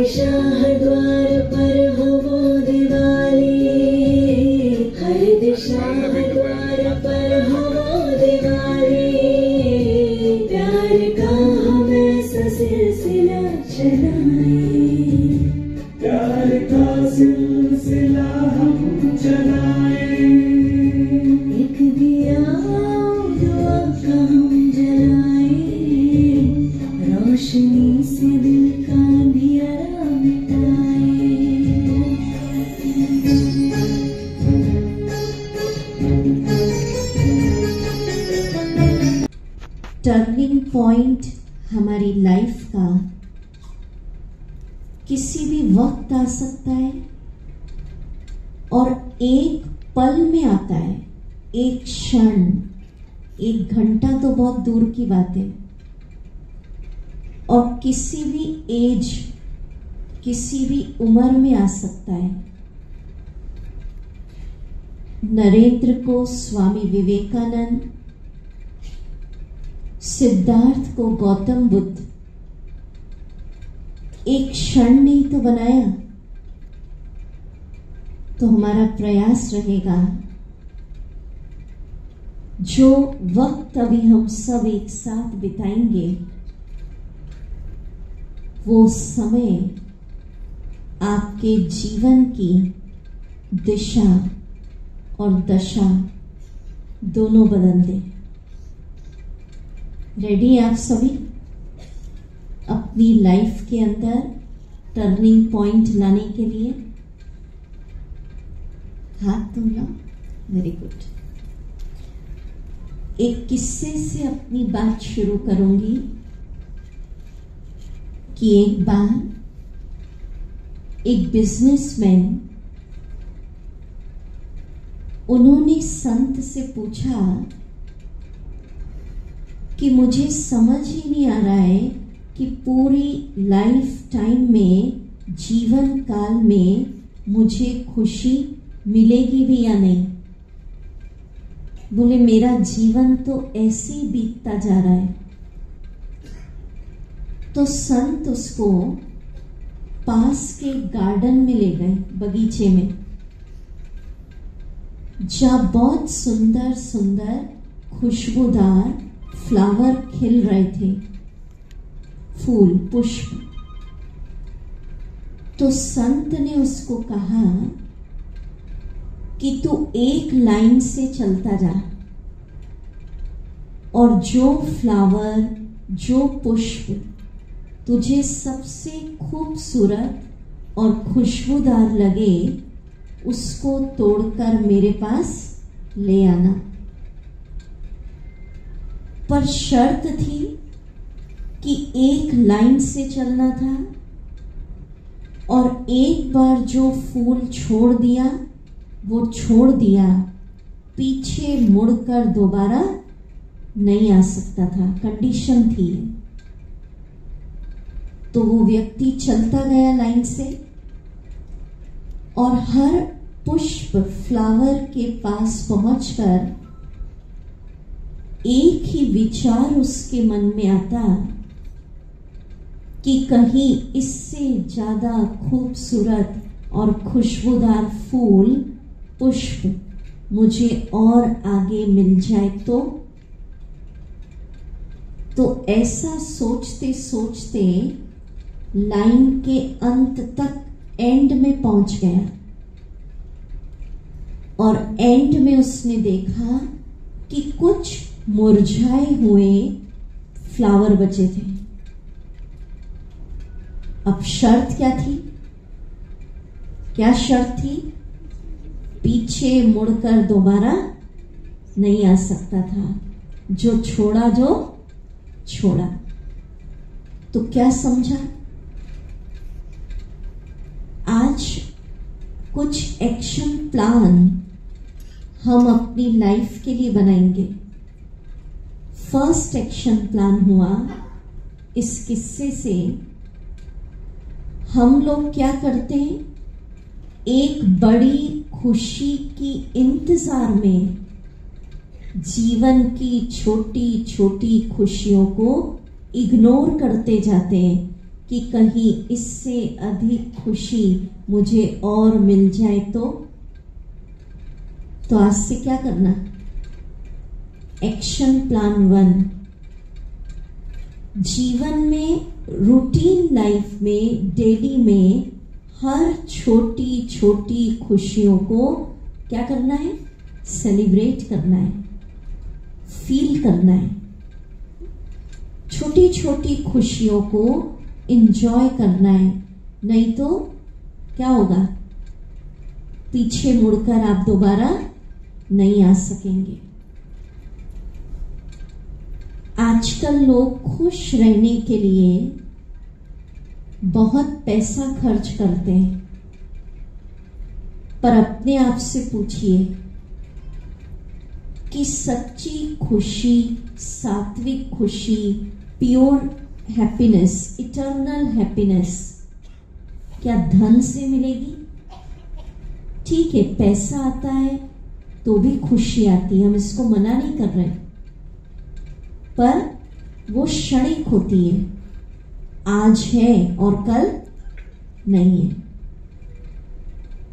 दिशा हर द्वार पर हो वो दिवाली, हर दिशा हर द्वार पर हो वो दिवाली। प्यार का हम ऐसा सिलसिला चलाएं, प्यार का सिलसिला हम चलाएं। एक दिया दुआ का हम जलाएं, रोशनी से दिल का अंधियारा मिटाएं। टर्निंग पॉइंट हमारी लाइफ का किसी भी वक्त आ सकता है और एक पल में आता है, एक क्षण, एक घंटा तो बहुत दूर की बात है, और किसी भी एज, किसी भी उम्र में आ सकता है। नरेंद्र को स्वामी विवेकानंद, सिद्धार्थ को गौतम बुद्ध एक क्षण ने ही तो बनाया। तो हमारा प्रयास रहेगा जो वक्त अभी हम सब एक साथ बिताएंगे वो समय आपके जीवन की दिशा और दशा दोनों बदल दे। रेडी आप सभी अपनी लाइफ के अंदर टर्निंग पॉइंट लाने के लिए? हाथ तुम लो, वेरी गुड। एक किस्से से अपनी बात शुरू करूंगी कि एक बार एक बिजनेसमैन, उन्होंने संत से पूछा कि मुझे समझ ही नहीं आ रहा है कि पूरी लाइफ टाइम में, जीवन काल में मुझे खुशी मिलेगी भी या नहीं। बोले मेरा जीवन तो ऐसे ही बीतता जा रहा है। तो संत उसको पास के गार्डन में ले गए, बगीचे में, जहां बहुत सुंदर सुंदर खुशबूदार फ्लावर खिल रहे थे, फूल, पुष्प। तो संत ने उसको कहा कि तू एक लाइन से चलता जा और जो फ्लावर, जो पुष्प तुझे सबसे खूबसूरत और खुशबूदार लगे उसको तोड़कर मेरे पास ले आना। पर शर्त थी कि एक लाइन से चलना था और एक बार जो फूल छोड़ दिया वो छोड़ दिया, पीछे मुड़कर दोबारा नहीं आ सकता था, कंडीशन थी। तो वो व्यक्ति चलता गया लाइन से और हर पुष्प, फ्लावर के पास पहुंचकर एक ही विचार उसके मन में आता कि कहीं इससे ज्यादा खूबसूरत और खुशबूदार फूल, पुष्प मुझे और आगे मिल जाए तो ऐसा सोचते सोचते लाइन के अंत तक, एंड में पहुंच गया और एंड में उसने देखा कि कुछ मुरझाए हुए फ्लावर बचे थे। अब शर्त क्या थी? क्या शर्त थी? पीछे मुड़कर दोबारा नहीं आ सकता था। जो छोड़ा तो क्या समझा? आज कुछ एक्शन प्लान हम अपनी लाइफ के लिए बनाएंगे। फर्स्ट एक्शन प्लान हुआ इस किस्से से, हम लोग क्या करते हैं, एक बड़ी खुशी की इंतजार में जीवन की छोटी छोटी खुशियों को इग्नोर करते जाते हैं, कि कहीं इससे अधिक खुशी मुझे और मिल जाए तो आज से क्या करना? एक्शन प्लान 1, जीवन में, रूटीन लाइफ में, डेली में हर छोटी छोटी खुशियों को क्या करना है? सेलिब्रेट करना है, फील करना है। छोटी छोटी खुशियों को एंजॉय करना है, नहीं तो क्या होगा? पीछे मुड़कर आप दोबारा नहीं आ सकेंगे। आजकल लोग खुश रहने के लिए बहुत पैसा खर्च करते हैं, पर अपने आप से पूछिए कि सच्ची खुशी, सात्विक खुशी, प्योर हैप्पीनेस, इटर्नल हैप्पीनेस क्या धन से मिलेगी? ठीक है, पैसा आता है तो भी खुशी आती है, हम इसको मना नहीं कर रहे, पर वो क्षणिक होती है, आज है और कल नहीं है।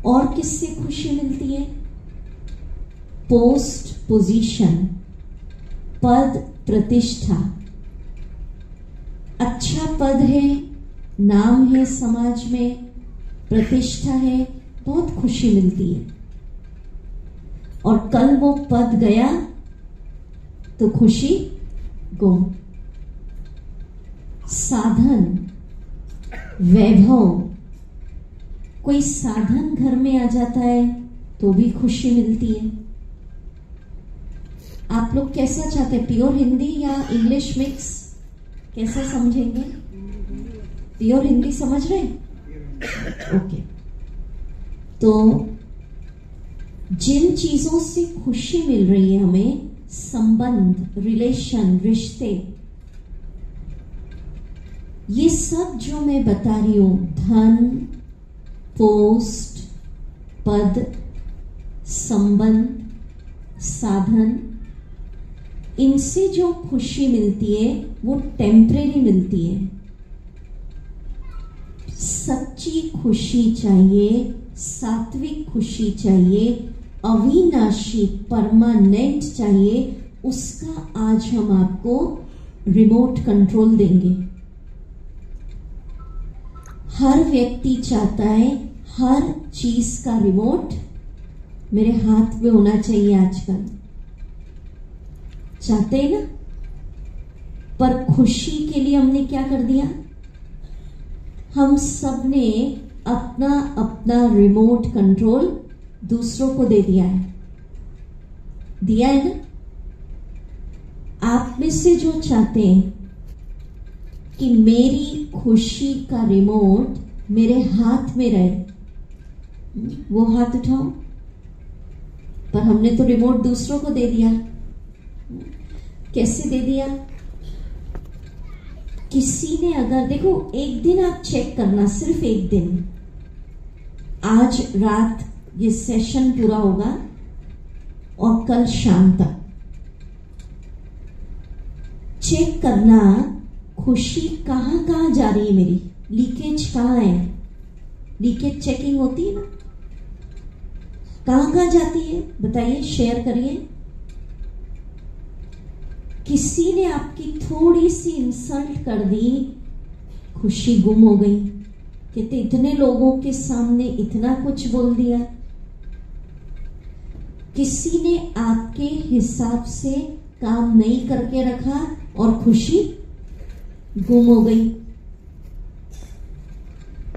और किससे खुशी मिलती है? पोस्ट, पोजीशन, पद, प्रतिष्ठा। अच्छा पद है, नाम है समाज में, प्रतिष्ठा है, बहुत खुशी मिलती है। और कल वो पद गया तो खुशी गुम। साधन, वैभव, कोई साधन घर में आ जाता है तो भी खुशी मिलती है। आप लोग कैसा चाहते हैं, प्योर हिंदी या इंग्लिश मिक्स? कैसा समझेंगे? प्योर हिंदी समझ रहे हैं? ओके। तो जिन चीजों से खुशी मिल रही है हमें, संबंध, रिलेशन, रिश्ते, ये सब जो मैं बता रही हूं, धन, पोस्ट, पद, संबंध, साधन, इनसे जो खुशी मिलती है वो टेम्परेरी मिलती है। सच्ची खुशी चाहिए, सात्विक खुशी चाहिए, अविनाशी, परमानेंट चाहिए, उसका आज हम आपको रिमोट कंट्रोल देंगे। हर व्यक्ति चाहता है हर चीज का रिमोट मेरे हाथ में होना चाहिए आजकल, चाहते हैं ना? पर खुशी के लिए हमने क्या कर दिया? हम सब ने अपना अपना रिमोट कंट्रोल दूसरों को दे दिया है ना? आप में से जो चाहते हैं कि मेरी खुशी का रिमोट मेरे हाथ में रहे, वो हाथ उठाओ। पर हमने तो रिमोट दूसरों को दे दिया। कैसे दे दिया? किसी ने अगर, देखो, एक दिन आप चेक करना, सिर्फ एक दिन, आज रात ये सेशन पूरा होगा और कल शाम तक चेक करना खुशी कहां कहां जा रही है मेरी, लीकेज कहां है। लीकेज चेकिंग होती है ना, कहां कहां जाती है बताइए, शेयर करिए। किसी ने आपकी थोड़ी सी इंसल्ट कर दी, खुशी गुम हो गई। कहते इतने लोगों के सामने इतना कुछ बोल दिया। किसी ने आपके हिसाब से काम नहीं करके रखा और खुशी गुम हो गई।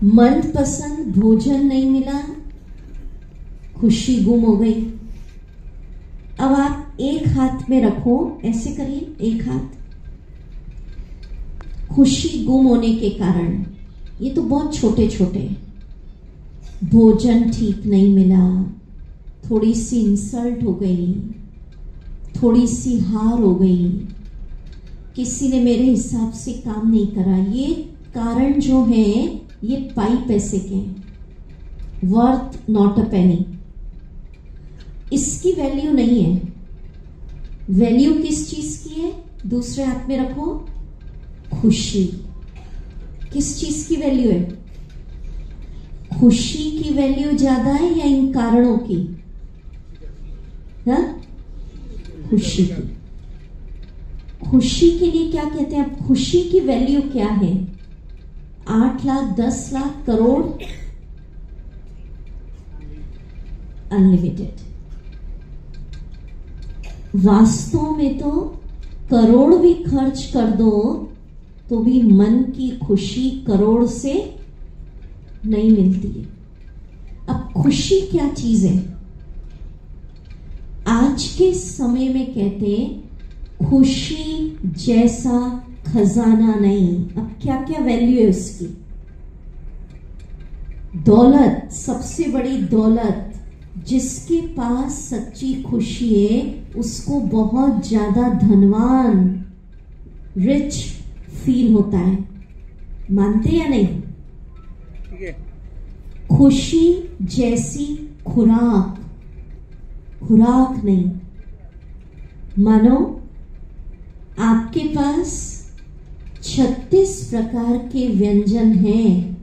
मनपसंद भोजन नहीं मिला, खुशी गुम हो गई। अब आप एक हाथ में रखो, ऐसे करिए, एक हाथ, खुशी गुम होने के कारण, ये तो बहुत छोटे छोटे, भोजन ठीक नहीं मिला, थोड़ी सी इंसल्ट हो गई, थोड़ी सी हार हो गई, किसी ने मेरे हिसाब से काम नहीं करा, ये कारण जो है ये पाई पैसे के, वर्थ नॉट अ पेनी। इसकी वैल्यू नहीं है। वैल्यू किस चीज की है? दूसरे हाथ में रखो, खुशी। किस चीज की वैल्यू है? खुशी की वैल्यू ज्यादा है या इन कारणों की? खुशी की। खुशी के लिए क्या कहते हैं आप? खुशी की वैल्यू क्या है? 8 लाख, 10 लाख, करोड़? अनलिमिटेड। वास्तव में तो करोड़ भी खर्च कर दो तो भी मन की खुशी करोड़ से नहीं मिलती है। अब खुशी क्या चीज है? आज के समय में कहते हैं खुशी जैसा खजाना नहीं। अब क्या क्या वैल्यू है उसकी? दौलत, सबसे बड़ी दौलत। जिसके पास सच्ची खुशी है उसको बहुत ज्यादा धनवान, रिच फील होता है। मानते या नहीं? खुशी जैसी खुराक, खुराक नहीं। मानो आपके पास 36 प्रकार के व्यंजन हैं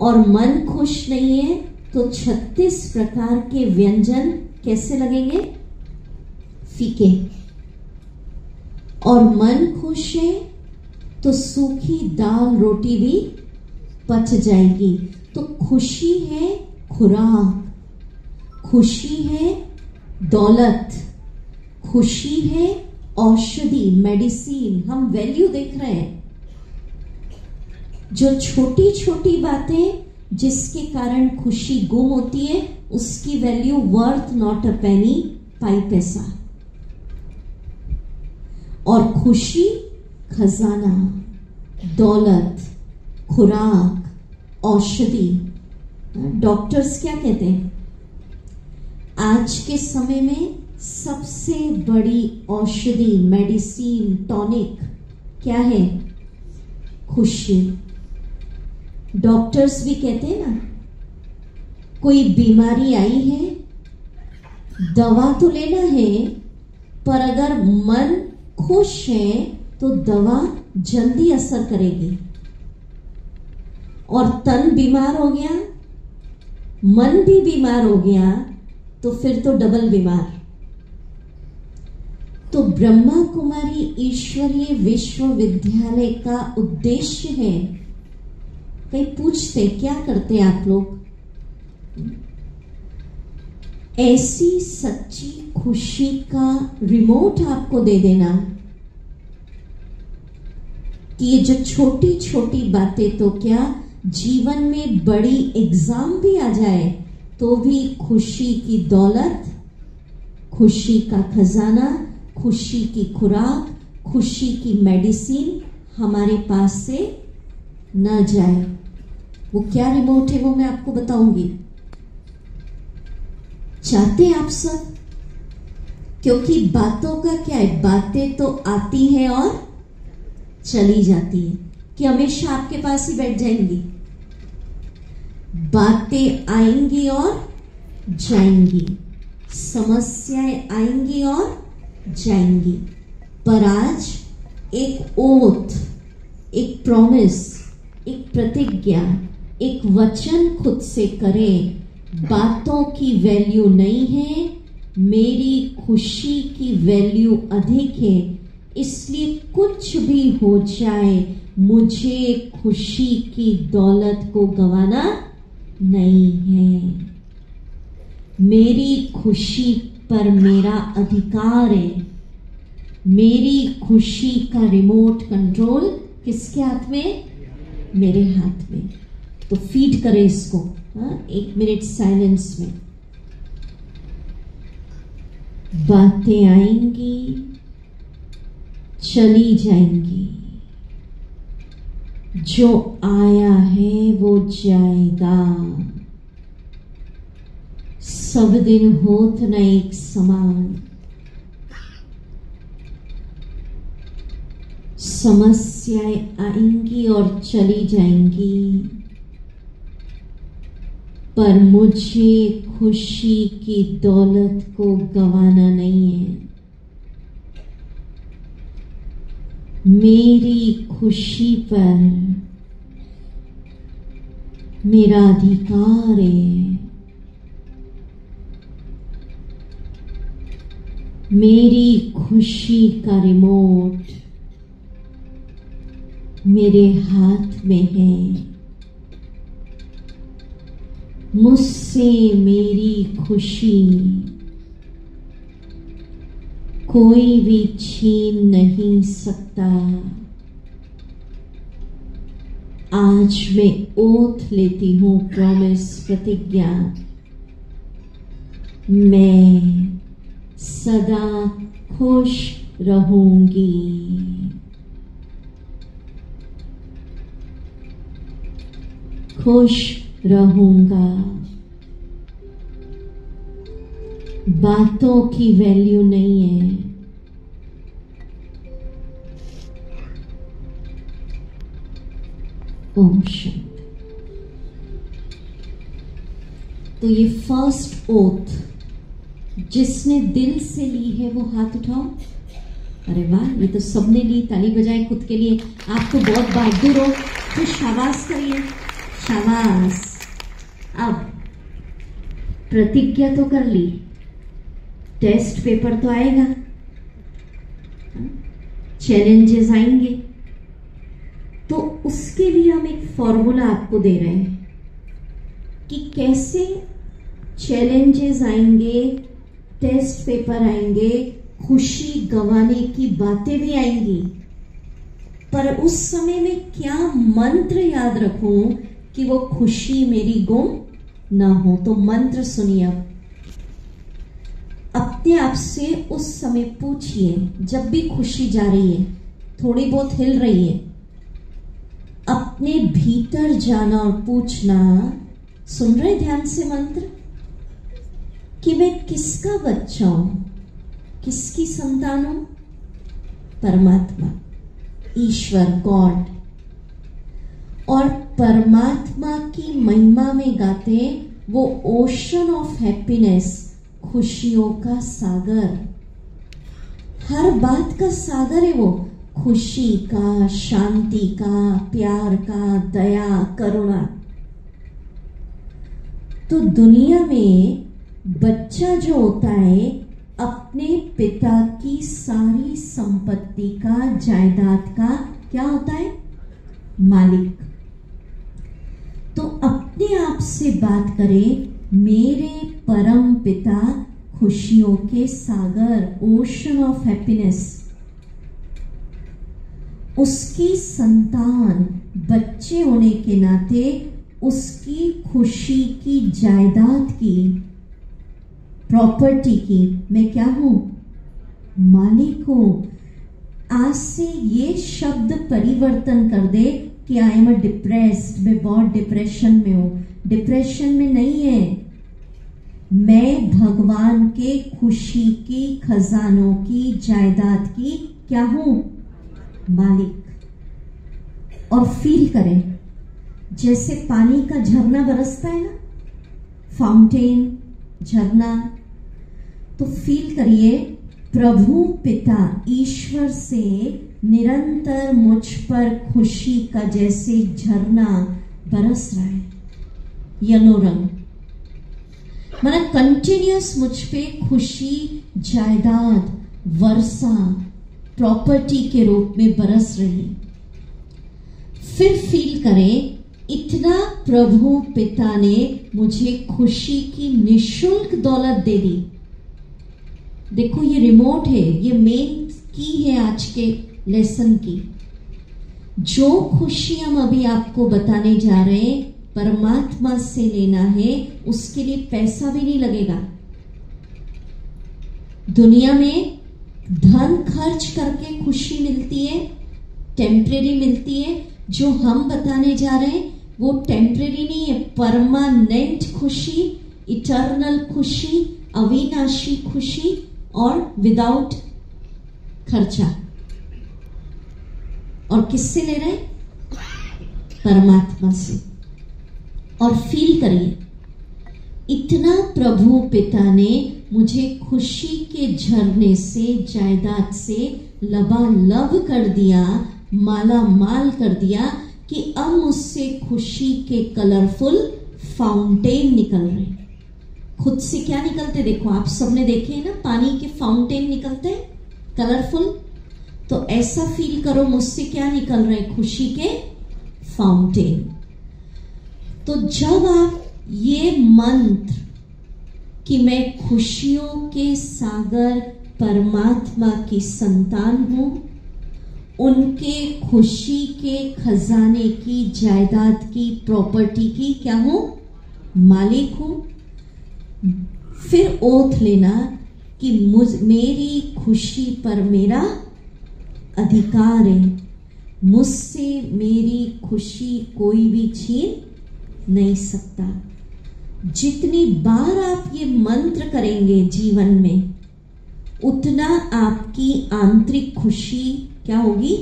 और मन खुश नहीं है तो 36 प्रकार के व्यंजन कैसे लगेंगे? फीके। और मन खुश है तो सूखी दाल रोटी भी पच जाएगी। तो खुशी है खुराक, खुशी है दौलत, खुशी है औषधि, मेडिसिन। हम वैल्यू देख रहे हैं। जो छोटी छोटी बातें जिसके कारण खुशी गुम होती है उसकी वैल्यू वर्थ नॉट अ पेनी, पाई पैसा। और खुशी खजाना, दौलत, खुराक, औषधि। डॉक्टर्स क्या कहते हैं? आज के समय में सबसे बड़ी औषधि, मेडिसिन, टॉनिक क्या है? खुशी। डॉक्टर्स भी कहते हैं ना, कोई बीमारी आई है, दवा तो लेना है, पर अगर मन खुश है तो दवा जल्दी असर करेगी। और तन बीमार हो गया, मन भी बीमार हो गया तो फिर तो डबल बीमार। तो ब्रह्मा कुमारी ईश्वरीय विश्वविद्यालय का उद्देश्य है, कई पूछते क्या करते हैं आप लोग? ऐसी सच्ची खुशी का रिमोट आपको दे देना कि ये जो छोटी छोटी बातें, तो क्या जीवन में बड़ी एग्जाम भी आ जाए तो भी खुशी की दौलत, खुशी का खजाना, खुशी की खुराक, खुशी की मेडिसिन हमारे पास से न जाए। वो क्या रिमोट है वो मैं आपको बताऊंगी। चाहते आप सब? क्योंकि बातों का क्या है, बातें तो आती हैं और चली जाती है, कि हमेशा आपके पास ही बैठ जाएंगी। बातें आएंगी और जाएंगी, समस्याएं आएंगी और जाएंगी। पर आज एक ओथ, एक प्रॉमिस, एक प्रतिज्ञा, एक वचन खुद से करें। बातों की वैल्यू नहीं है, मेरी खुशी की वैल्यू अधिक है। इसलिए कुछ भी हो जाए मुझे खुशी की दौलत को गंवाना नहीं है। मेरी खुशी पर मेरा अधिकार है। मेरी खुशी का रिमोट कंट्रोल किसके हाथ में? मेरे हाथ में। तो फीड करें इसको। 1 मिनट साइलेंस में। बातें आएंगी, चली जाएंगी। जो आया है वो जाएगा। सब दिन होत न एक समान। समस्याएं आएंगी और चली जाएंगी, पर मुझे खुशी की दौलत को गंवाना नहीं है। मेरी खुशी पर मेरा अधिकार है। मेरी खुशी का रिमोट मेरे हाथ में है। मुझसे मेरी खुशी कोई भी छीन नहीं सकता। आज मैं ओथ लेती हूं, प्रॉमिस, प्रतिज्ञा, मैं सदा खुश रहूंगी। खुश रहूंगा। बातों की वैल्यू नहीं है, ओम शांति। तो ये फर्स्ट ओथ जिसने दिल से ली है वो हाथ उठाओ। अरे वाह, ये तो सबने ली, ताली बजाएं खुद के लिए। आप तो बहुत बहादुर हो, तो शाबाश करिए, शाबाश। अब प्रतिज्ञा तो कर ली, टेस्ट पेपर तो आएगा, चैलेंजेस आएंगे, तो उसके लिए हम एक फॉर्मूला आपको दे रहे हैं कि कैसे चैलेंजेस आएंगे, टेस्ट पेपर आएंगे, खुशी गंवाने की बातें भी आएंगी, पर उस समय में क्या मंत्र याद रखूं कि वो खुशी मेरी गुम ना हो। तो मंत्र सुनिए। अब अपने आप से उस समय पूछिए, जब भी खुशी जा रही है, थोड़ी बहुत हिल रही है, अपने भीतर जाना और पूछना, सुन रहे ध्यान से मंत्र, कि मैं किसका बच्चा हूं, किसकी संतान हूं? परमात्मा, ईश्वर, गॉड। और परमात्मा की महिमा में गाते वो ओशन ऑफ हैप्पीनेस, खुशियों का सागर, हर बात का सागर है वो, खुशी का, शांति का, प्यार का, दया, करुणा। तो दुनिया में बच्चा जो होता है अपने पिता की सारी संपत्ति का, जायदाद का क्या होता है? मालिक। तो अपने आप से बात करें, मेरे परम पिता खुशियों के सागर, ओशन ऑफ हैप्पीनेस, उसकी संतान, बच्चे होने के नाते उसकी खुशी की, जायदाद की, प्रॉपर्टी की मैं क्या हूं? मालिक हूं। आज से ये शब्द परिवर्तन कर दे कि आई एम डिप्रेस्ड, मैं बहुत डिप्रेशन में हूं। डिप्रेशन में नहीं है, मैं भगवान के खुशी की, खजानों की, जायदाद की क्या हूं? मालिक। और फील करें, जैसे पानी का झरना बरसता है ना, फाउंटेन, झरना, तो फील करिए प्रभु पिता ईश्वर से निरंतर मुझ पर खुशी का जैसे झरना बरस रहा है, येलो रंग, माना कंटिन्यूअस मुझ पे खुशी, जायदाद, वर्षा, प्रॉपर्टी के रूप में बरस रही। फिर फील करें, इतना प्रभु पिता ने मुझे खुशी की निशुल्क दौलत दे दी। देखो ये रिमोट है, ये मेन की है आज के लेसन की। जो खुशी हम अभी आपको बताने जा रहे हैं, परमात्मा से लेना है, उसके लिए पैसा भी नहीं लगेगा। दुनिया में धन खर्च करके खुशी मिलती है, टेम्परेरी मिलती है। जो हम बताने जा रहे हैं वो टेम्परेरी नहीं है, परमानेंट खुशी, इटर्नल खुशी, अविनाशी खुशी, और विदाउट खर्चा। और किससे ले रहे हैं? परमात्मा से। और फील करिए, इतना प्रभु पिता ने मुझे खुशी के झरने से, जायदाद से लबालब कर दिया, माला माल कर दिया कि अब मुझसे खुशी के कलरफुल फाउंटेन निकल रहे। खुद से क्या निकलते देखो, आप सबने देखे हैं ना, पानी के फाउंटेन निकलते हैं कलरफुल। तो ऐसा फील करो मुझसे क्या निकल रहे, खुशी के फाउंटेन। तो जब आप ये मंत्र कि मैं खुशियों के सागर परमात्मा की संतान हूं, उनके खुशी के खजाने की, जायदाद की, प्रॉपर्टी की क्या हूं, मालिक हूं। फिर ओथ लेना कि मेरी खुशी पर मेरा अधिकार है, मुझसे मेरी खुशी कोई भी छीन नहीं सकता। जितनी बार आप ये मंत्र करेंगे जीवन में, उतना आपकी आंतरिक खुशी क्या होगी,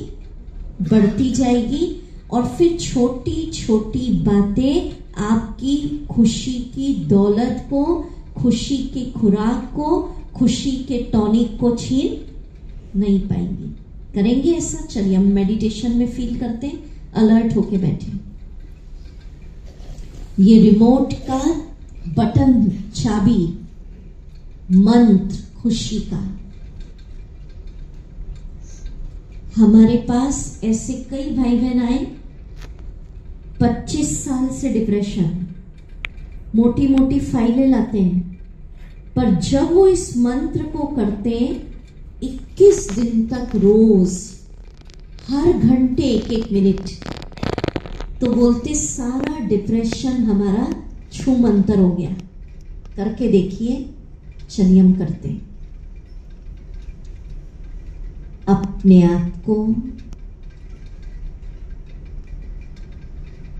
बढ़ती जाएगी। और फिर छोटी छोटी बातें आपकी खुशी की दौलत को, खुशी की खुराक को, खुशी के टॉनिक को छीन नहीं पाएंगी। करेंगे ऐसा? चलिए हम मेडिटेशन में फील करते हैं, अलर्ट होके बैठे। ये रिमोट का बटन, चाबी, मंत्र खुशी का। हमारे पास ऐसे कई भाई बहन आए, 25 साल से डिप्रेशन, मोटी मोटी फाइलें लाते हैं, पर जब वो इस मंत्र को करते हैं 21 दिन तक रोज, हर घंटे 1-1 मिनट, तो बोलते सारा डिप्रेशन हमारा छू मंतर हो गया। करके देखिए। चलिए हम करते हैं। अपने आप को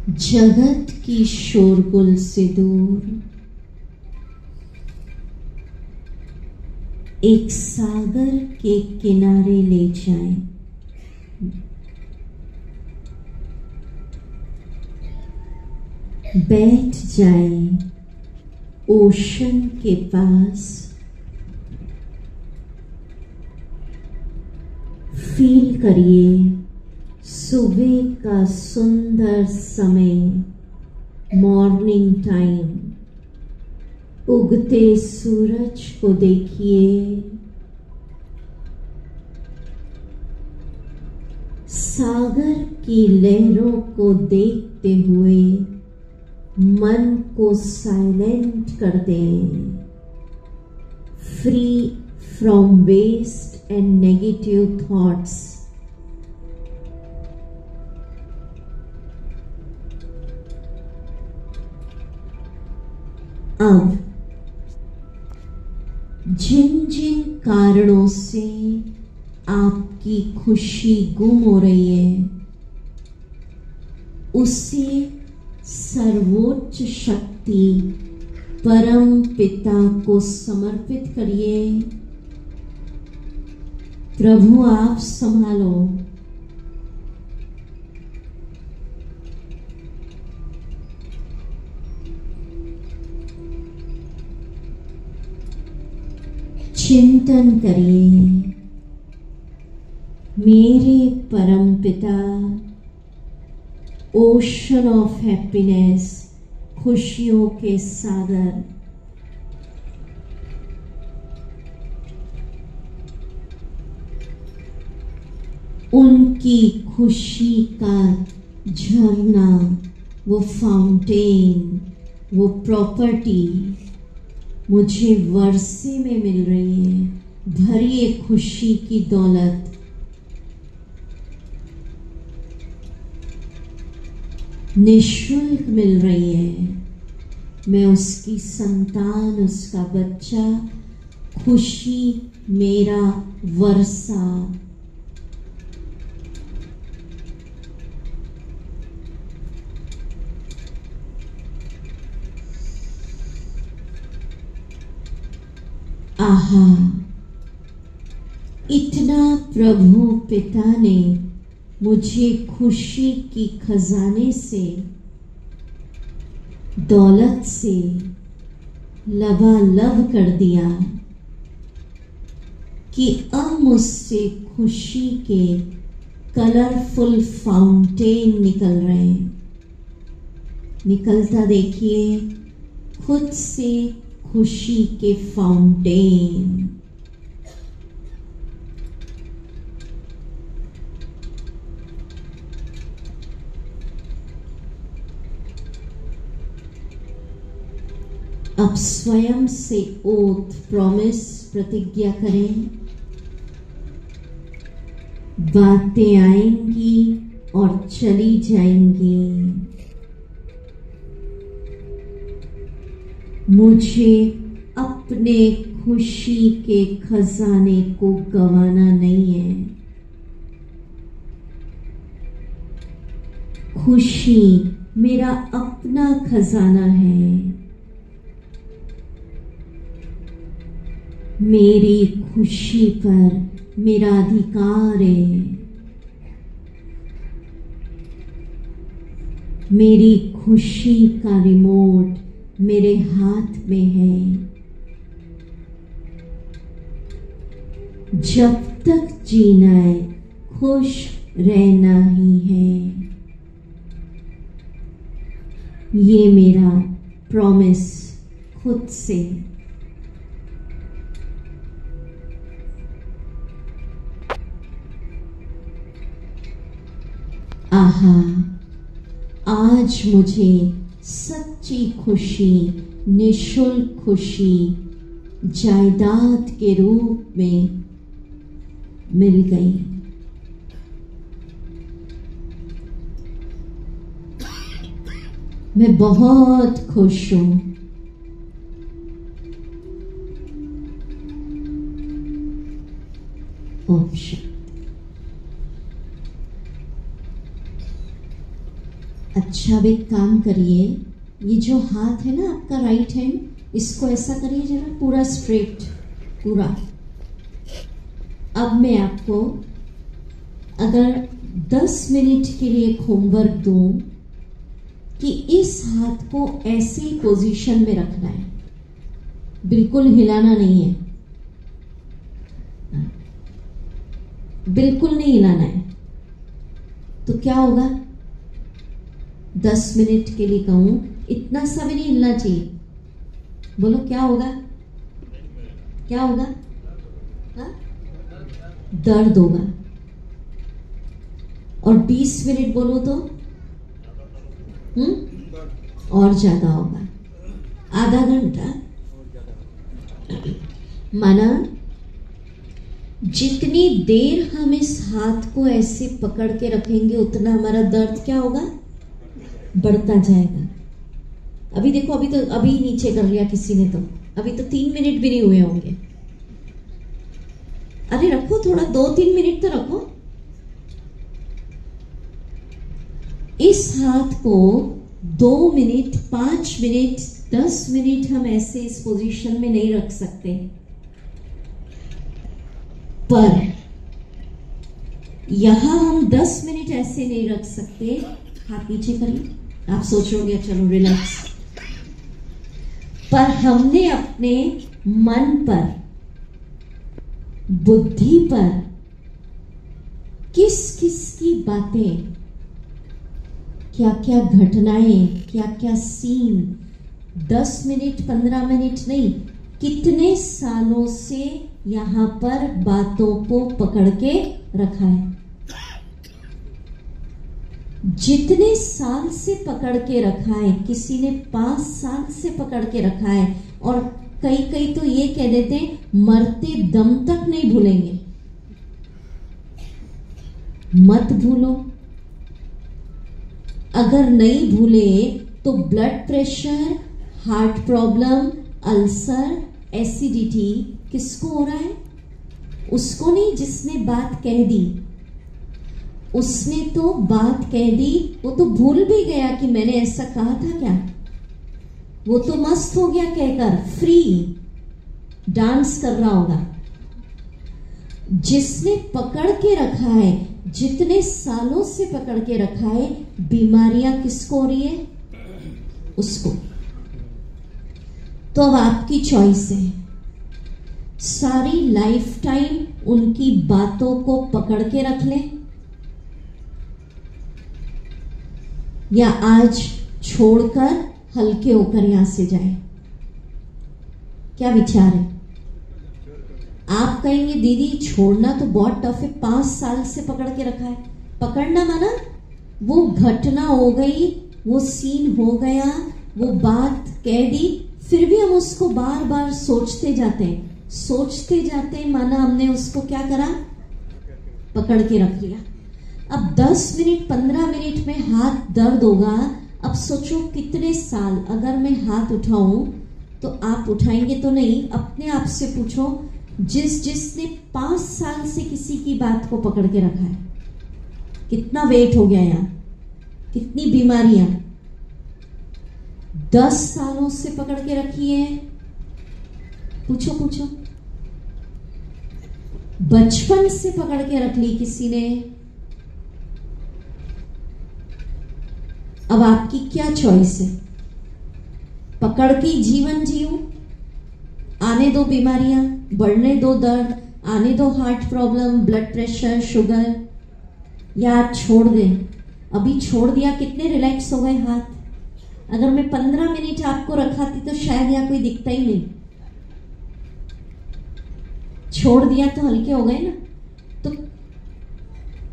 जगत की शोरगुल से दूर एक सागर के किनारे ले जाएं। बैठ जाएं ओशन के पास। फील करिए सुबह का सुंदर समय, मॉर्निंग टाइम। उगते सूरज को देखिए, सागर की लहरों को देखते हुए मन को साइलेंट कर दें, free from waste and negative thoughts. अब जिन जिन कारणों से आपकी खुशी गुम हो रही है, उसे सर्वोच्च शक्ति परम पिता को समर्पित करिए। प्रभु आप संभालो। चिंतन करिए, मेरे परम पिता ओशन ऑफ हैप्पीनेस, खुशियों के सागर, उनकी खुशी का झरना, वो फाउंटेन, वो प्रॉपर्टी मुझे वर्षे में मिल रही है। भरिए खुशी की दौलत। निःशुल्क मिल रही है। मैं उसकी संतान, उसका बच्चा, खुशी मेरा वर्षा। आहा, इतना प्रभु पिता ने मुझे खुशी की खजाने से, दौलत से लबालब कर दिया। कि अब मुझसे खुशी के कलरफुल फाउंटेन निकल रहे हैं। निकलता देखिए खुद से खुशी के फाउंटेन। अब स्वयं से ओथ प्रॉमिस प्रतिज्ञा करें, बातें आएंगी और चली जाएंगी, मुझे अपने खुशी के खजाने को गंवाना नहीं है। खुशी मेरा अपना खजाना है। मेरी खुशी पर मेरा अधिकार है। मेरी खुशी का रिमोट मेरे हाथ में है। जब तक जीना है खुश रहना ही है। ये मेरा प्रॉमिस खुद से। आहा, आज मुझे सच्ची खुशी, निशुल्क खुशी जायदाद के रूप में मिल गई। मैं बहुत खुश हूं। ओम शांति। अच्छा, अब एक काम करिए, ये जो हाथ है ना आपका राइट हैंड, इसको ऐसा करिए जरा, पूरा स्ट्रेट, पूरा। अब मैं आपको अगर 10 मिनट के लिए एक होमवर्क दूं कि इस हाथ को ऐसी पोजीशन में रखना है, बिल्कुल हिलाना नहीं है, बिल्कुल नहीं हिलाना है, तो क्या होगा? 10 मिनट के लिए कहूं, इतना सा भी नहीं हिलना चाहिए। बोलो क्या होगा? क्या होगा? हाँ? दर्द होगा। और 20 मिनट बोलो तो और ज्यादा होगा। आधा घंटा, माना जितनी देर हम इस हाथ को ऐसे पकड़ के रखेंगे उतना हमारा दर्द क्या होगा? बढ़ता जाएगा। अभी देखो, अभी नीचे कर लिया किसी ने, तो अभी तो 3 मिनट भी नहीं हुए होंगे। अरे रखो थोड़ा, 2-3 मिनट तो रखो। इस हाथ को 2 मिनट, 5 मिनट, 10 मिनट हम ऐसे इस पोजीशन में नहीं रख सकते, पर यहां हम 10 मिनट ऐसे नहीं रख सकते। हाथ नीचे करिए। आप सोच रहे होंगे चलो रिलैक्स, पर हमने अपने मन पर, बुद्धि पर किस किस की बातें, क्या क्या घटनाएं, क्या क्या सीन 10 मिनट 15 मिनट नहीं, कितने सालों से यहां पर बातों को पकड़ के रखा है। जितने साल से पकड़ के रखा है, किसी ने 5 साल से पकड़ के रखा है, और कई तो ये कह देते हैं मरते दम तक नहीं भूलेंगे। मत भूलो। अगर नहीं भूले तो blood pressure, heart problem, ulcer, acidity किसको हो रहा है? उसको नहीं जिसने बात कह दी। उसने तो बात कह दी, वो तो भूल भी गया कि मैंने ऐसा कहा था क्या। वो तो मस्त हो गया कहकर, फ्री डांस कर रहा होगा। जिसने पकड़ के रखा है, जितने सालों से पकड़ के रखा है, बीमारियां किसको हो रही है? उसको। तो अब आपकी चॉइस है। सारी लाइफ टाइम उनकी बातों को पकड़ के रख लें, या आज छोड़कर हल्के होकर यहां से जाए? क्या विचार है? आप कहेंगे दीदी छोड़ना तो बहुत टफ है, 5 साल से पकड़ के रखा है। पकड़ना माना वो घटना हो गई, वो सीन हो गया, वो बात कह दी, फिर भी हम उसको बार बार सोचते जाते हैं, माना हमने उसको क्या करा, पकड़ के रख लिया। अब 10 मिनट 15 मिनट में हाथ दर्द होगा। अब सोचो कितने साल, अगर मैं हाथ उठाऊं तो आप उठाएंगे तो नहीं, अपने आप से पूछो, जिसने 5 साल से किसी की बात को पकड़ के रखा है, कितना वेट हो गया यार, कितनी बीमारियां 10 सालों से पकड़ के रखी है। पूछो बचपन से पकड़ के रख ली किसी ने। अब आपकी क्या चॉइस है? पकड़ के जीवन जियो, आने दो बीमारियां, बढ़ने दो दर्द, आने दो heart problem, blood pressure, sugar, या आप छोड़ दें? अभी छोड़ दिया, कितने रिलैक्स हो गए हाथ। अगर मैं 15 मिनट आपको रखाती तो शायद यहाँ कोई दिखता ही नहीं। छोड़ दिया तो हल्के हो गए ना। तो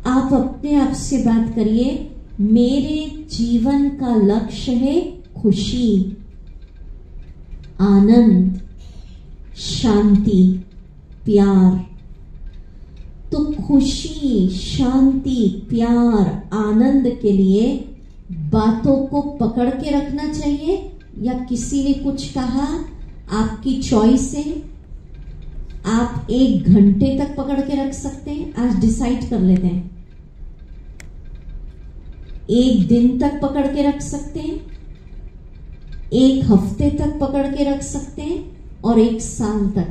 आप अपने आप से बात करिए, मेरे जीवन का लक्ष्य है खुशी, आनंद, शांति, प्यार। तो खुशी, शांति, प्यार, आनंद के लिए बातों को पकड़ के रखना चाहिए, या किसी ने कुछ कहा, आपकी चॉइस है। आप 1 घंटे तक पकड़ के रख सकते हैं, आज डिसाइड कर लेते हैं। 1 दिन तक पकड़ के रख सकते हैं, 1 हफ्ते तक पकड़ के रख सकते हैं, और 1 साल तक।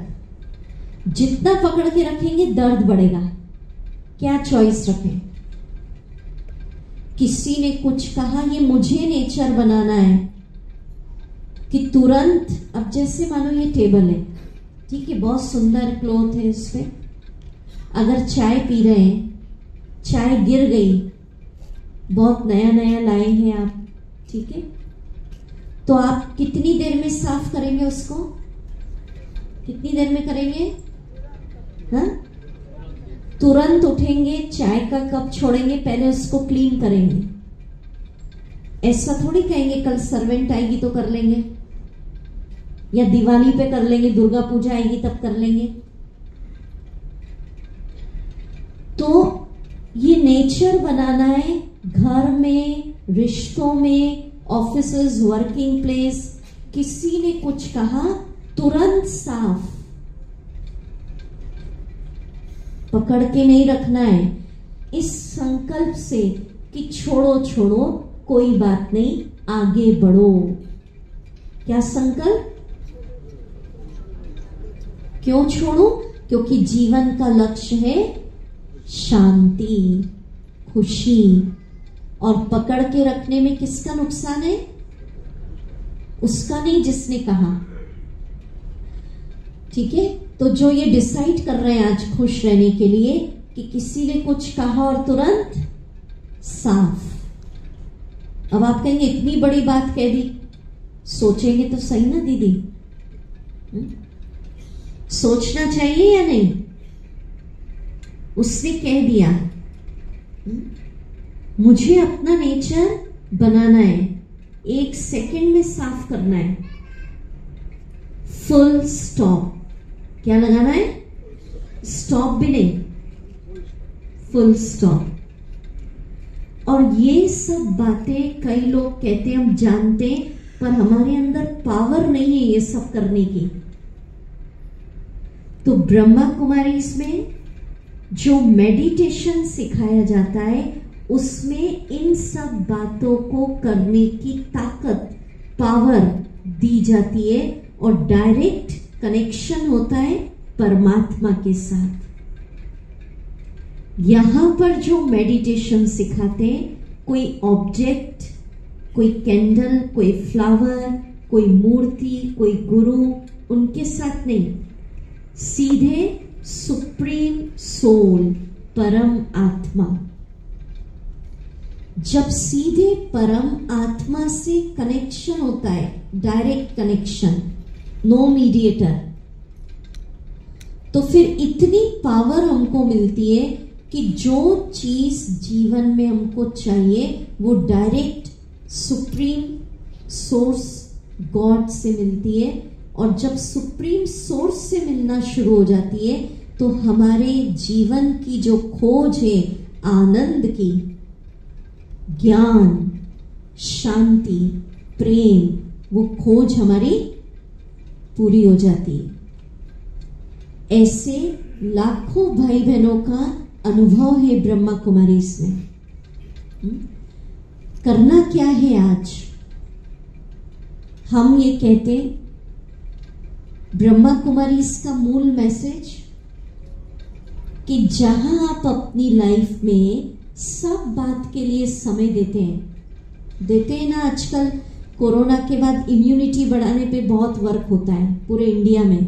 जितना पकड़ के रखेंगे दर्द बढ़ेगा। क्या चॉइस रखें? किसी ने कुछ कहा, ये मुझे नेचर बनाना है कि तुरंत, अब जैसे मानो ये टेबल है, ठीक है, बहुत सुंदर क्लॉथ है इस पे, अगर चाय पी रहे हैं, चाय गिर गई, बहुत नया नया लाए हैं आप, ठीक है, तो आप कितनी देर में साफ करेंगे उसको? कितनी देर में करेंगे? हाँ, तुरंत उठेंगे, चाय का कप छोड़ेंगे, पहले उसको क्लीन करेंगे। ऐसा थोड़ी कहेंगे कल सर्वेंट आएगी तो कर लेंगे, या दिवाली पे कर लेंगे, दुर्गा पूजा आएगी तब कर लेंगे। तो ये नेचर बनाना है, घर में, रिश्तों में, ऑफिसेस, वर्किंग प्लेस, किसी ने कुछ कहा तुरंत साफ, पकड़ के नहीं रखना है, इस संकल्प से कि छोड़ो छोड़ो, कोई बात नहीं, आगे बढ़ो। क्या संकल्प? क्यों छोड़ो? क्योंकि जीवन का लक्ष्य है शांति, खुशी, और पकड़ के रखने में किसका नुकसान है? उसका नहीं जिसने कहा, ठीक है। तो जो ये डिसाइड कर रहे हैं आज खुश रहने के लिए कि किसी ने कुछ कहा और तुरंत साफ। अब आप कहेंगे इतनी बड़ी बात कह दी, सोचेंगे तो सही ना दीदी, सोचना चाहिए या नहीं? उसने कह दिया, मुझे अपना नेचर बनाना है, 1 सेकंड में साफ करना है, फुल स्टॉप। क्या लगाना है? स्टॉप भी नहीं, फुल स्टॉप। और ये सब बातें कई लोग कहते हैं हम जानते हैं, पर हमारे अंदर पावर नहीं है ये सब करने की। तो ब्रह्मा कुमारी इसमें जो मेडिटेशन सिखाया जाता है उसमें इन सब बातों को करने की ताकत, पावर दी जाती है, और डायरेक्ट कनेक्शन होता है परमात्मा के साथ। यहां पर जो मेडिटेशन सिखाते हैं, कोई ऑब्जेक्ट, कोई कैंडल, कोई फ्लावर, कोई मूर्ति, कोई गुरु, उनके साथ नहीं, सीधे सुप्रीम सोल, परम आत्मा। जब सीधे परम आत्मा से कनेक्शन होता है, डायरेक्ट कनेक्शन, नो मीडिएटर, तो फिर इतनी पावर हमको मिलती है कि जो चीज जीवन में हमको चाहिए वो डायरेक्ट सुप्रीम सोर्स गॉड से मिलती है। और जब सुप्रीम सोर्स से मिलना शुरू हो जाती है तो हमारे जीवन की जो खोज है आनंद की, ज्ञान, शांति, प्रेम, वो खोज हमारी पूरी हो जाती है। ऐसे लाखों भाई बहनों का अनुभव है ब्रह्मा कुमारी में। करना क्या है आज? हम ये कहते ब्रह्मा कुमारी का मूल मैसेज कि जहां आप अपनी लाइफ में सब बात के लिए समय देते हैं ना। आजकल कोरोना के बाद इम्यूनिटी बढ़ाने पे बहुत वर्क होता है पूरे इंडिया में।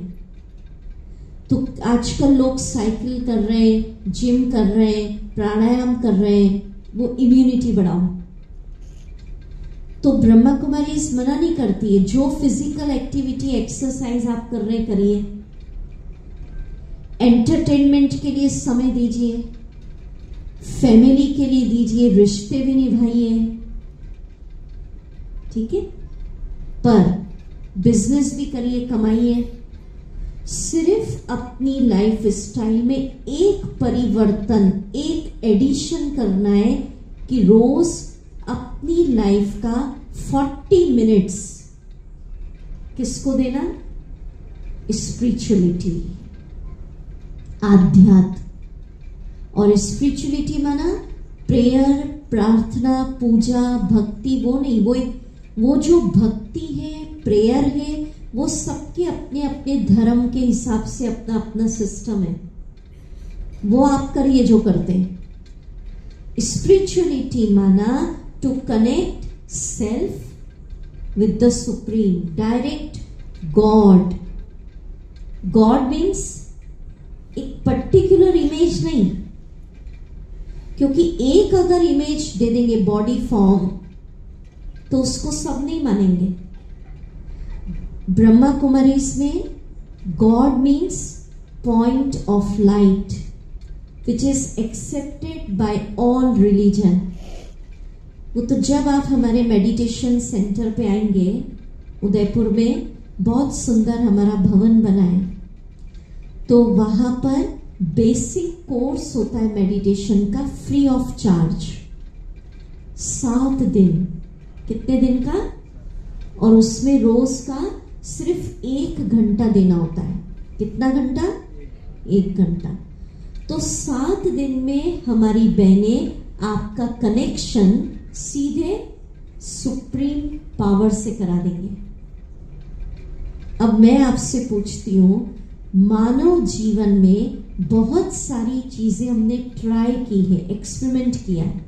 तो आजकल लोग साइकिल कर रहे हैं, जिम कर रहे हैं, प्राणायाम कर रहे हैं, वो इम्यूनिटी बढ़ाओ। तो ब्रह्मा कुमारी मना नहीं करती है, जो फिजिकल एक्टिविटी एक्सरसाइज आप कर रहे करिए, एंटरटेनमेंट के लिए समय दीजिए, फैमिली के लिए दीजिए, रिश्ते भी निभाइए, ठीक है, पर बिजनेस भी करिए, कमाइए। सिर्फ अपनी लाइफ स्टाइल में एक परिवर्तन, एक एडिशन करना है कि रोज अपनी लाइफ का 40 मिनट्स किसको देना? स्पिरिचुअलिटी, आध्यात्म। और स्पिरिचुअलिटी माना प्रेयर, प्रार्थना, पूजा, भक्ति, वो नहीं, वो जो भक्ति है, प्रेयर है, वो सबके अपने अपने धर्म के हिसाब से अपना अपना सिस्टम है, वो आप करिए जो करते हैं। स्पिरिचुअलिटी माना to connect self with the supreme, direct god. God means एक पर्टिकुलर इमेज नहीं, क्योंकि एक अगर इमेज दे देंगे बॉडी फॉर्म तो उसको सब नहीं मानेंगे। ब्रह्मा कुमारीज में God means point of light which is accepted by all religion. वो तो जब आप हमारे मेडिटेशन सेंटर पे आएंगे, उदयपुर में बहुत सुंदर हमारा भवन बना है, तो वहां पर बेसिक कोर्स होता है मेडिटेशन का, फ्री ऑफ चार्ज, 7 दिन। कितने दिन का? और उसमें रोज का सिर्फ 1 घंटा देना होता है। कितना घंटा? 1 घंटा। तो 7 दिन में हमारी बहनें आपका कनेक्शन सीधे सुप्रीम पावर से करा देंगे। अब मैं आपसे पूछती हूं, मानव जीवन में बहुत सारी चीजें हमने ट्राई की है, एक्सपेरिमेंट किया है,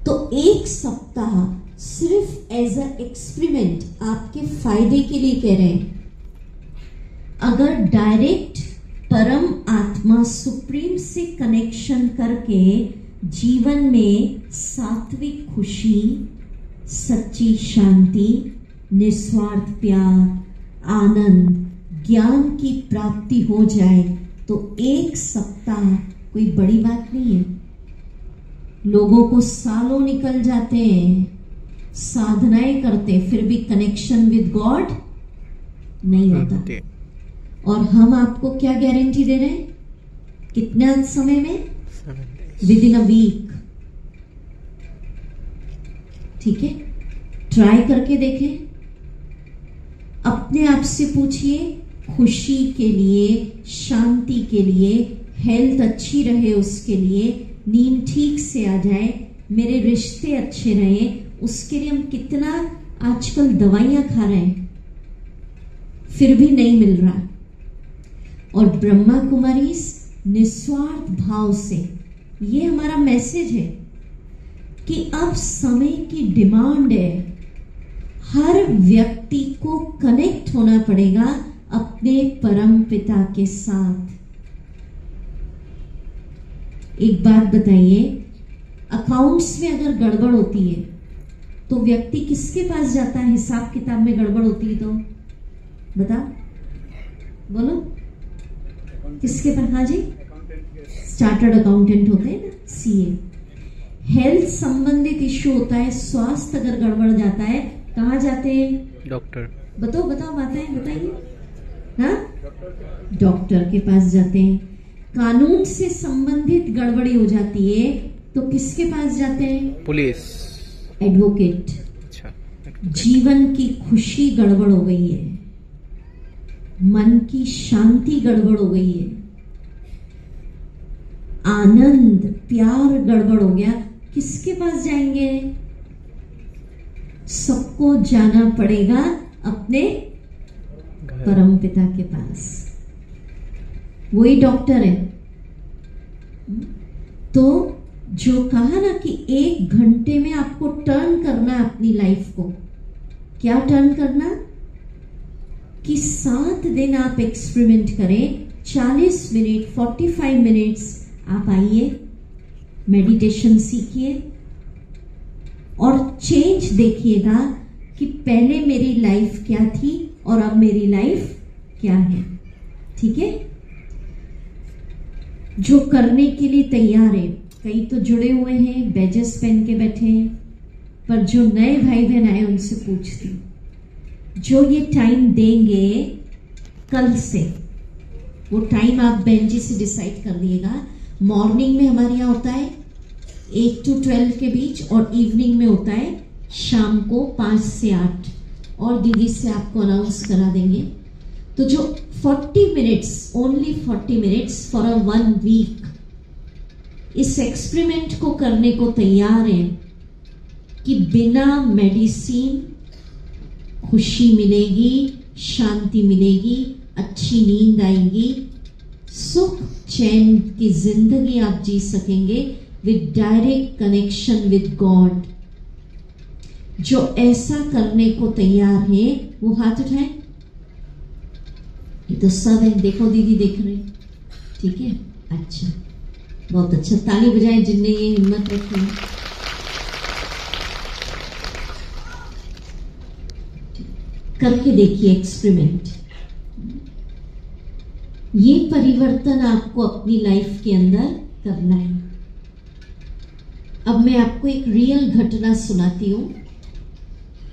तो 1 सप्ताह सिर्फ एज अ एक्सपेरिमेंट आपके फायदे के लिए कह रहे हैं। अगर डायरेक्ट परम आत्मा सुप्रीम से कनेक्शन करके जीवन में सात्विक खुशी, सच्ची शांति, निस्वार्थ प्यार, आनंद, ज्ञान की प्राप्ति हो जाए तो 1 सप्ताह कोई बड़ी बात नहीं है। लोगों को सालों निकल जाते हैं, साधनाएं करते, फिर भी कनेक्शन विद गॉड नहीं होता। और हम आपको क्या गारंटी दे रहे हैं? कितने समय में? Within a week. ठीक है, ट्राई करके देखें। अपने आप से पूछिए, खुशी के लिए, शांति के लिए, हेल्थ अच्छी रहे उसके लिए, नींद ठीक से आ जाए, मेरे रिश्ते अच्छे रहे, उसके लिए हम कितना आजकल दवाइयां खा रहे हैं, फिर भी नहीं मिल रहा। और ब्रह्मा कुमारी निस्वार्थ भाव से, ये हमारा मैसेज है कि अब समय की डिमांड है, हर व्यक्ति को कनेक्ट होना पड़ेगा अपने परम पिता के साथ। एक बात बताइए, अकाउंट्स में अगर गड़बड़ होती है तो व्यक्ति किसके पास जाता है? हिसाब किताब में गड़बड़ होती है तो बता, बोलो किसके पास? हाँ जी, चार्टर्ड अकाउंटेंट होते हैं ना, सीए। हेल्थ संबंधित इश्यू होता है, स्वास्थ्य अगर गड़बड़ जाता है, कहाँ जाते हैं? डॉक्टर। बताओ बताओ, बातें बताइए। हाँ, डॉक्टर के पास जाते हैं। कानून से संबंधित गड़बड़ी हो जाती है तो किसके पास जाते हैं? Police, advocate. अच्छा। जीवन की खुशी गड़बड़ हो गई है, मन की शांति गड़बड़ हो गई है, आनंद प्यार गड़बड़ हो गया, किसके पास जाएंगे? सबको जाना पड़ेगा अपने परमपिता के पास, वही डॉक्टर है। तो जो कहा ना कि 1 घंटे में आपको टर्न करना है अपनी लाइफ को, क्या टर्न करना? कि 7 दिन आप एक्सपेरिमेंट करें, 40 मिनट 45 मिनट्स आप आइए, मेडिटेशन सीखिए और चेंज देखिएगा कि पहले मेरी लाइफ क्या थी और अब मेरी लाइफ क्या है। ठीक है? जो करने के लिए तैयार है, कई तो जुड़े हुए हैं, बैजेस पहन के बैठे हैं, पर जो नए भाई बहन आए उनसे पूछती हूँ, जो ये टाइम देंगे कल से, वो टाइम आप बहन जी से डिसाइड कर लिएगा। मॉर्निंग में हमारे यहाँ होता है 8 to 12 के बीच, और इवनिंग में होता है शाम को 5 से 8, और दीदी से आपको अनाउंस करा देंगे। तो जो 40 minutes, only 40 minutes for 1 week इस एक्सपेरिमेंट को करने को तैयार हैं कि बिना मेडिसिन खुशी मिलेगी, शांति मिलेगी, अच्छी नींद आएगी, सुख चैन की जिंदगी आप जी सकेंगे with direct connection with God. जो ऐसा करने को तैयार है वो हाथ उठाए। ये तो सब है, देखो दीदी देख रहे, ठीक है, अच्छा, बहुत अच्छा, ताली बजाएं जिनने ये हिम्मत रखी। करके देखिए एक्सपेरिमेंट। ये परिवर्तन आपको अपनी लाइफ के अंदर करना है। अब मैं आपको एक रियल घटना सुनाती हूं।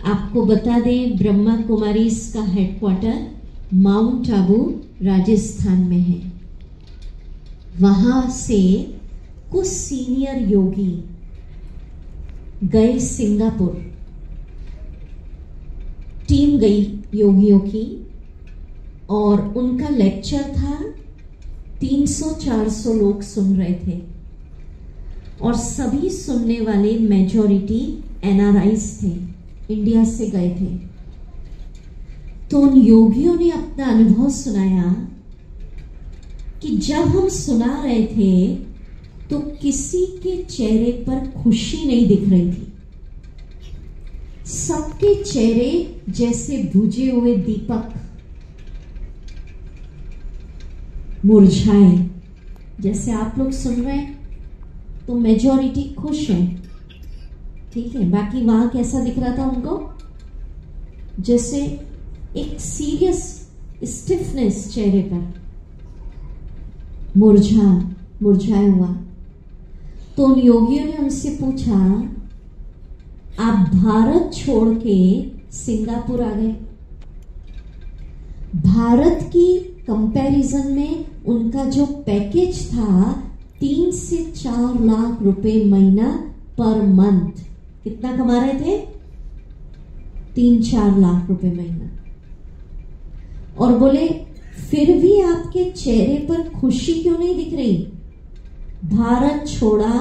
आपको बता दें, ब्रह्मा कुमारीज का हेडक्वार्टर माउंट आबू राजस्थान में है। वहां से कुछ सीनियर योगी गए सिंगापुर, टीम गई योगियों की, और उनका लेक्चर था, 300-400 लोग सुन रहे थे, और सभी सुनने वाले मेजॉरिटी एनआरआईज थे, इंडिया से गए थे। तो उन योगियों ने अपना अनुभव सुनाया कि जब हम सुना रहे थे तो किसी के चेहरे पर खुशी नहीं दिख रही थी। सबके चेहरे जैसे बुझे हुए दीपक, मुरझाए। जैसे आप लोग सुन रहे हैं तो मेजॉरिटी खुश है, ठीक है, बाकी वहां कैसा दिख रहा था उनको? जैसे एक सीरियस स्टिफनेस चेहरे पर, मुरझाया हुआ। तो उन योगियों ने उनसे पूछा, आप भारत छोड़ के सिंगापुर आ गए। भारत की कंपैरिजन में उनका जो पैकेज था 3 से 4 लाख रुपए महीना पर मंथ। कितना कमा रहे थे? 3-4 लाख रुपए महीना। और बोले फिर भी आपके चेहरे पर खुशी क्यों नहीं दिख रही? भारत छोड़ा,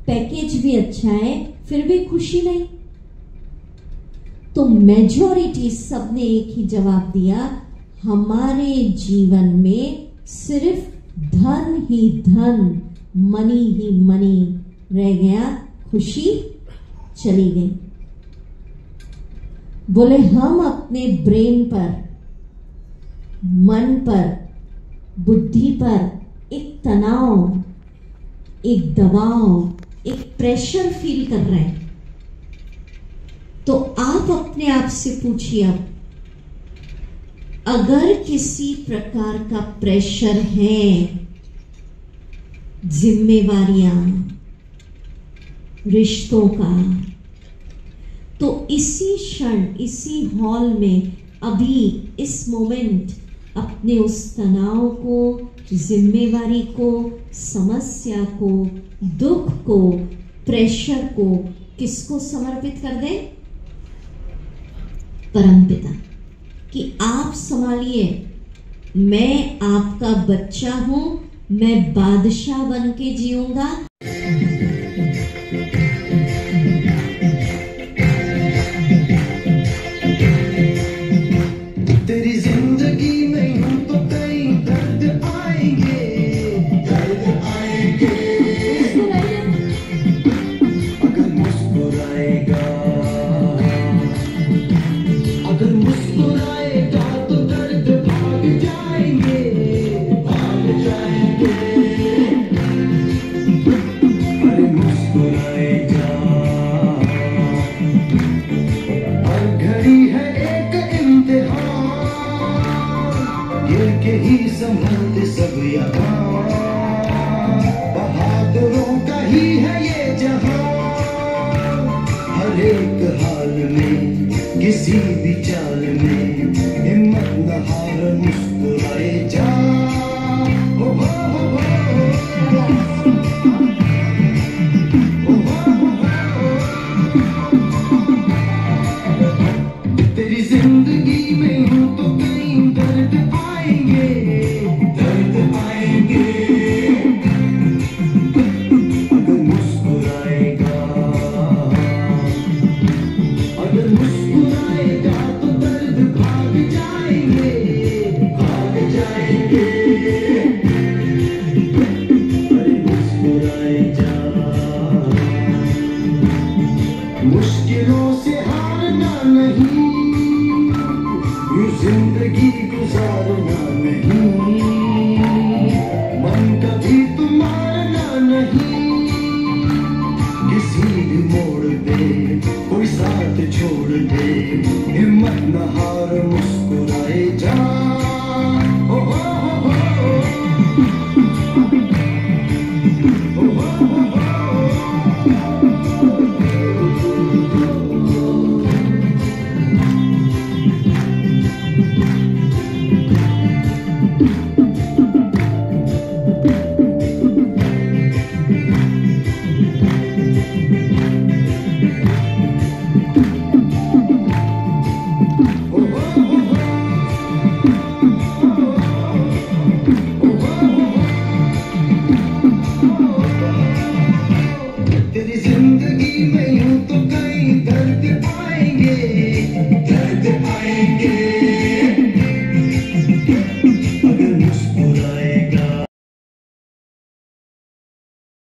पैकेज भी अच्छा है, फिर भी खुशी नहीं। तो मेजॉरिटी सबने एक ही जवाब दिया, हमारे जीवन में सिर्फ धन ही धन, मनी ही मनी रह गया, खुशी चली गई। बोले हम अपने ब्रेन पर मन पर, बुद्धि पर एक तनाव, एक दबाव, एक प्रेशर फील कर रहे हैं, तो आप अपने आप से पूछिए, अब अगर किसी प्रकार का प्रेशर है, जिम्मेवारियां, रिश्तों का, तो इसी क्षण, इसी हॉल में, अभी इस मोमेंट अपने उस तनाव को, जिम्मेवारी को, समस्या को, दुख को, प्रेशर को किसको समर्पित कर दें? परमपिता, कि आप संभालिए, मैं आपका बच्चा हूं, मैं बादशाह बन के जीऊंगा। तेरी जिंदगी में यूं तो कई दर्द आएंगे, दर्द आएंगे। अगर मुस्कुराएगा, अगर मुस्कुराएगा तो दर्द भाग जाएंगे, भाग जाएंगे। अरे मुस्कुराएगा, हर घड़ी है एक इम्तिहान, गिर के ही संभलते सब यहाँ, बहादुरों का ही है ये जहां। हर एक हाल में किसी भी